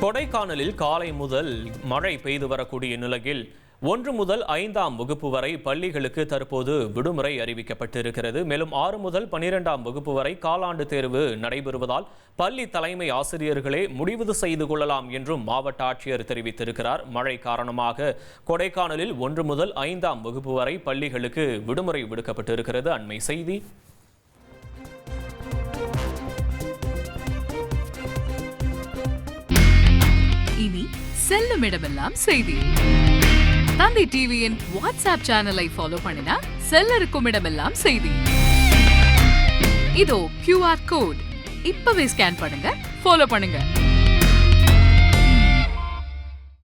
கொடைக்கானலில் காலை முதல் மழை பெய்து வரக்கூடிய நிலையில் 1 முதல் 5ஆம் வகுப்பு வரை பள்ளிகளுக்கு தற்போது விடுமுறை அறிவிக்கப்பட்டிருக்கிறது. மேலும் 6 முதல் 12ஆம் வகுப்பு வரை காலாண்டு தேர்வு நடைபெறுவதால் பள்ளி தலைமை ஆசிரியர்களே முடிவு செய்து கொள்ளலாம் என்றும் மாவட்ட ஆட்சியர் தெரிவித்திருக்கிறார். மழை காரணமாக கொடைக்கானலில் 1 முதல் 5ஆம் வகுப்பு வரை பள்ளிகளுக்கு விடுமுறை விடுக்கப்பட்டிருக்கிறது. அண்மை செய்தி. இனி செல்லும் இடமெல்லாம் செய்தி. தந்தி டிவியின் வாட்ஸ்அப் சேனலை ஃபாலோ பண்ணினா செல்ல இருக்கும் இடமெல்லாம் செய்தி. இதோ QR கோட் இப்பவே ஸ்கேன் பண்ணுங்க, ஃபாலோ பண்ணுங்க.